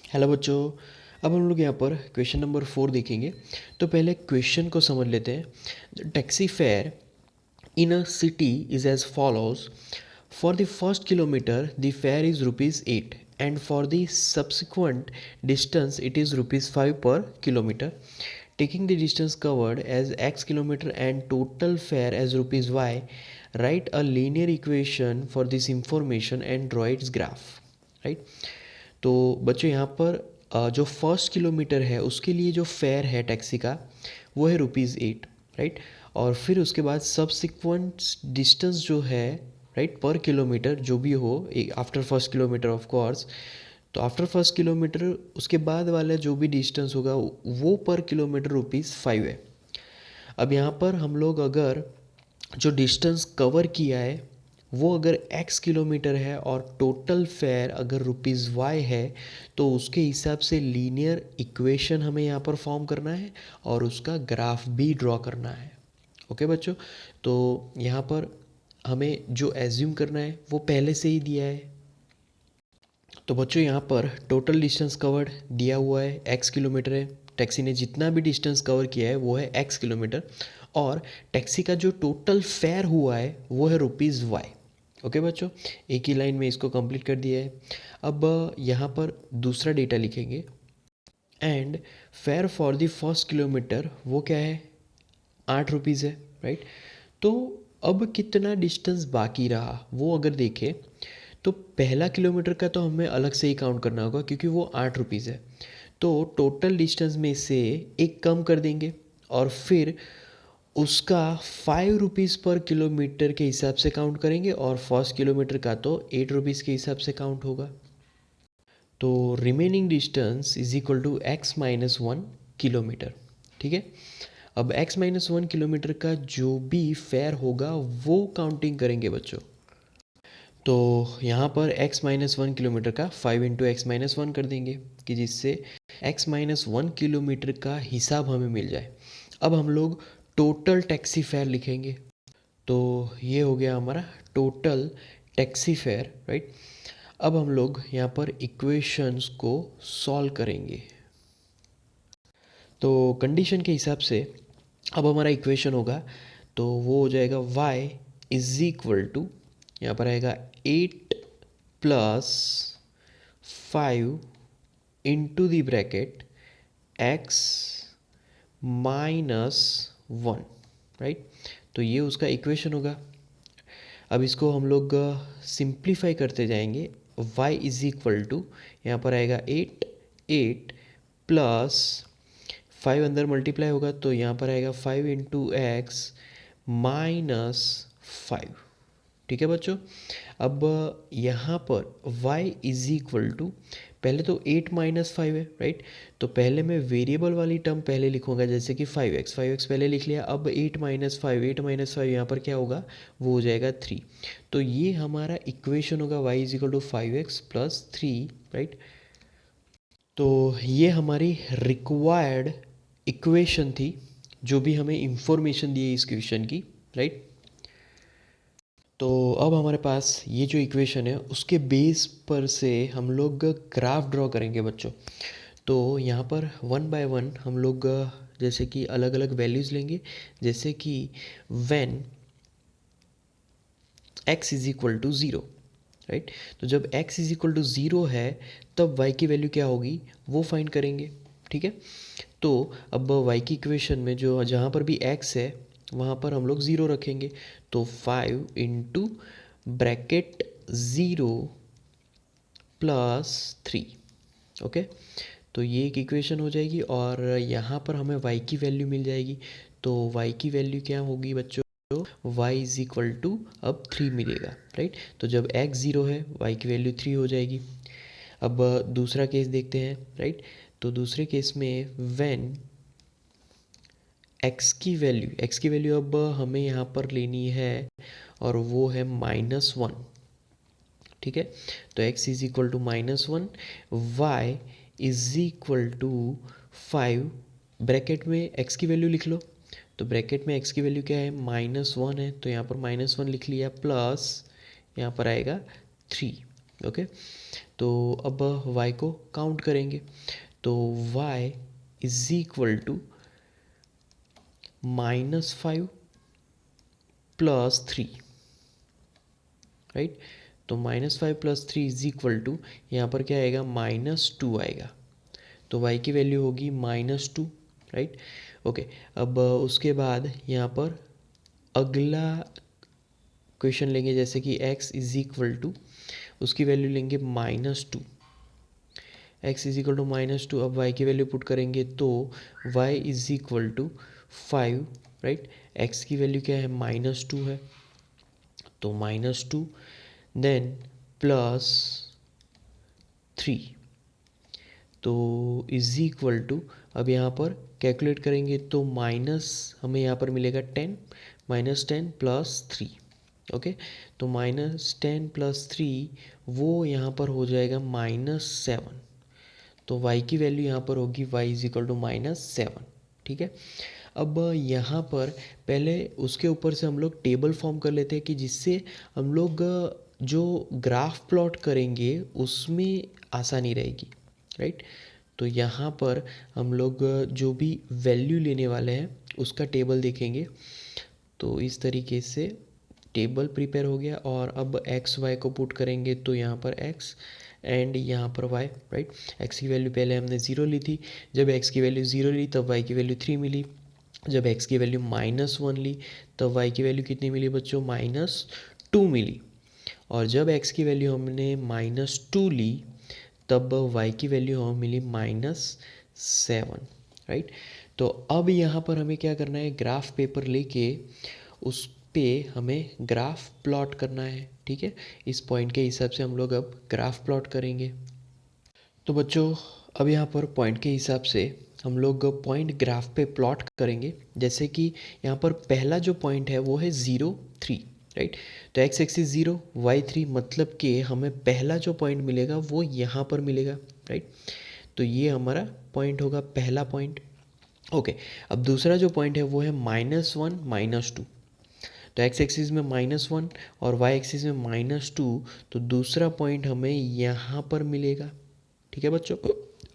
Hello बच्चों। अब हम लोग यहाँ पर क्वेश्चन नंबर 4 देखेंगे। तो पहले क्वेश्चन को समझ लेते हैं। Taxi fare in a city is as follows. For the first kilometre the fare is ₹8 and for the subsequent distance it is ₹5 per kilometre. Taking the distance covered as x kilometre and total fare as ₹y, write a linear equation for this information and draw its graph. Right. तो बच्चों यहाँ पर जो first kilometre है उसके लिए जो fair है टैक्सी का वो है ₹8, राइट। और फिर उसके बाद सब्सिक्वेंट डिस्टेंस जो है, राइट, पर किलोमीटर जो भी हो after first kilometre of course. तो आफ्टर फर्स्ट किलोमीटर उसके बाद वाला जो भी डिस्टेंस होगा वो पर किलोमीटर ₹5 है। अब यहाँ पर हम लोग अगर जो डिस्टेंस कवर किया है वो अगर x किलोमीटर है और टोटल फेयर अगर ₹y है तो उसके हिसाब से लीनियर इक्वेशन हमें यहाँ पर फॉर्म करना है और उसका ग्राफ भी ड्रॉ करना है। ओके बच्चों। तो यहाँ पर हमें जो एज्यूम करना है वो पहले से ही दिया है। तो बच्चों यहाँ पर टोटल डिस्टेंस कवर्ड दिया हुआ है x किलोमीटर है। टैक्सी ने जितना भी डिस्टेंस कवर किया है वो है x किलोमीटर और टैक्सी का जो टोटल फेयर हुआ है वो है ₹y। ओके बच्चों, एक ही लाइन में इसको कंप्लीट कर दिया है। अब यहाँ पर दूसरा डेटा लिखेंगे and fair for the first kilometre वो क्या है, ₹8 है, राइट। तो अब कितना डिस्टेंस बाकी रहा वो अगर देखें तो पहला किलोमीटर का तो हमें अलग से ही काउंट करना होगा क्योंकि वो ₹8 है। तो टोटल डिस्टेंस में से एक कम कर देंगे और फिर उसका ₹5 पर किलोमीटर के हिसाब से काउंट करेंगे और फर्स्ट किलोमीटर का तो ₹8 के हिसाब से काउंट होगा। तो remaining distance is equal to x-1 kilometre. ठीक है। अब x-1 किलोमीटर का जो भी फेयर होगा वो काउंटिंग करेंगे बच्चों। तो यहाँ पर x-1 किलोमीटर का 5 इंटू x-1 कर देंगे कि जिससे x-1 किलोमीटर का हिसाब हमें मिल जाए। अब हम लोग टोटल टैक्सी फेयर लिखेंगे। तो ये हो गया हमारा टोटल टैक्सी फेयर, राइट। अब हम लोग यहाँ पर इक्वेशंस को सॉल्व करेंगे। तो कंडीशन के हिसाब से अब हमारा इक्वेशन होगा तो वो हो जाएगा y इज इक्वल टू, यहाँ पर आएगा 8 plus 5 into the bracket x minus 1, right. तो ये उसका इक्वेशन होगा। अब इसको हम लोग सिंप्लीफाई करते जाएंगे। y इज इक्वल टू, यहाँ पर आएगा 8 प्लस 5 अंदर मल्टीप्लाई होगा तो यहाँ पर आएगा 5 इंटू एक्स माइनस 5। ठीक है बच्चों। अब यहाँ पर y इज इक्वल टू, पहले तो 8 माइनस 5 है, राइट। तो पहले मैं वेरिएबल वाली टर्म पहले लिखूंगा जैसे कि 5x पहले लिख लिया। अब 8 माइनस 5 यहाँ पर क्या होगा, वो हो जाएगा 3। तो ये हमारा इक्वेशन होगा y is equal to 5x plus 3, right. तो ये हमारी रिक्वायर्ड इक्वेशन थी जो भी हमें इंफॉर्मेशन दी है इस क्वेश्चन की, राइट। तो अब हमारे पास ये जो इक्वेशन है उसके बेस पर से हम लोग ग्राफ ड्रॉ करेंगे बच्चों। तो यहाँ पर वन बाय वन हम लोग जैसे कि अलग अलग वैल्यूज़ लेंगे। जैसे कि when x is equal to zero, right. तो जब x is equal to zero है तब y की वैल्यू क्या होगी वो फाइंड करेंगे। ठीक है। तो अब y की इक्वेशन में जो जहाँ पर भी x है वहाँ पर हम लोग ज़ीरो रखेंगे। तो 5 into bracket zero plus 3। Okay. तो ये एक इक्वेशन हो जाएगी और यहाँ पर हमें y की वैल्यू मिल जाएगी। तो y की वैल्यू क्या होगी बच्चों, y इज इक्वल टू अब 3 मिलेगा, राइट। तो जब x ज़ीरो है y की वैल्यू 3 हो जाएगी। अब दूसरा केस देखते हैं, राइट। तो दूसरे केस में व्हेन x की वैल्यू अब हमें यहाँ पर लेनी है और वो है -1। ठीक है। तो x is equal to -1, y is equal to 5, bracket में x की वैल्यू लिख लो। तो ब्रैकेट में x की वैल्यू क्या है, -1 है तो यहाँ पर -1 लिख लिया प्लस यहाँ पर आएगा 3। ओके, तो अब y को काउंट करेंगे, तो y is equal to -5 +3, right. तो -5 + 3 इज इक्वल टू, यहाँ पर क्या आएगा, -2 आएगा। तो y की वैल्यू होगी -2, राइट। ओके, अब उसके बाद यहाँ पर अगला क्वेश्चन लेंगे, जैसे कि x इज इक्वल टू, उसकी वैल्यू लेंगे -2, x इज इक्वल टू -2। अब y की वैल्यू पुट करेंगे तो y is equal to 5, right. x की वैल्यू क्या है, -2 है, तो -2 देन +3, तो इज इक्वल टू, अब यहाँ पर कैलकुलेट करेंगे तो माइनस हमें यहाँ पर मिलेगा 10, -10 +3, ओके। तो -10 +3 वो यहाँ पर हो जाएगा -7, तो y की वैल्यू यहाँ पर होगी y इज इक्वल टू -7, ठीक है। अब यहाँ पर पहले उसके ऊपर से हम लोग टेबल फॉर्म कर लेते हैं कि जिससे हम लोग जो ग्राफ प्लॉट करेंगे उसमें आसानी रहेगी, राइट। तो यहाँ पर हम लोग जो भी वैल्यू लेने वाले हैं उसका टेबल देखेंगे, तो इस तरीके से टेबल प्रिपेयर हो गया। और अब एक्स वाई को पुट करेंगे तो यहाँ पर एक्स एंड यहाँ पर वाई, राइट। एक्स की वैल्यू पहले हमने ज़ीरो ली थी, जब एक्स की वैल्यू ज़ीरो ली तब वाई की वैल्यू 3 मिली, जब एक्स की वैल्यू -1 ली तब वाई की वैल्यू कितनी मिली बच्चों, -2 मिली, और जब एक्स की वैल्यू हमने -2 ली तब y की वैल्यू हमें मिली -7, राइट। तो अब यहाँ पर हमें क्या करना है, ग्राफ पेपर लेके उस पे हमें ग्राफ प्लॉट करना है, ठीक है। इस पॉइंट के हिसाब से हम लोग अब ग्राफ प्लॉट करेंगे। तो बच्चों अब यहाँ पर पॉइंट के हिसाब से हम लोग पॉइंट ग्राफ पे प्लॉट करेंगे, जैसे कि यहाँ पर पहला जो पॉइंट है वो है 0, 3, राइट। तो एक्स एक्सिस 0, y 3, मतलब कि हमें पहला जो पॉइंट मिलेगा वो यहाँ पर मिलेगा, राइट। तो ये हमारा पॉइंट होगा, पहला पॉइंट। ओके, अब दूसरा जो पॉइंट है वो है -1, -2। तो एक्स एक्सिस में -1 और वाई एक्सिस में -2, तो दूसरा पॉइंट हमें यहाँ पर मिलेगा, ठीक है बच्चों।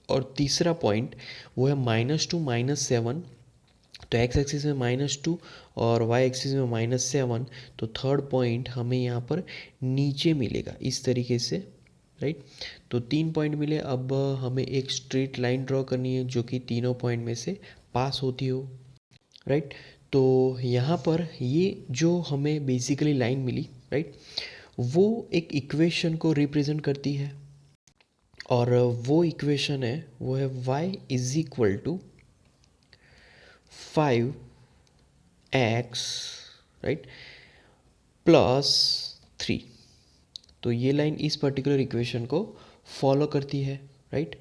और तीसरा पॉइंट वो है -2, -7। तो एक्स एक्सिस में -2 और वाई एक्सिस में -7, तो थर्ड पॉइंट हमें यहाँ पर नीचे मिलेगा इस तरीके से, राइट। तो 3 पॉइंट मिले, अब हमें एक स्ट्रेट लाइन ड्रॉ करनी है जो कि तीनों पॉइंट में से पास होती हो, राइट। तो यहाँ पर ये जो हमें बेसिकली लाइन मिली, राइट, वो एक इक्वेशन को रिप्रेजेंट करती है, और वो इक्वेशन है वो है y is equal to 5x, right, +3। तो ये लाइन इस पर्टिकुलर इक्वेशन को फॉलो करती है, राइट।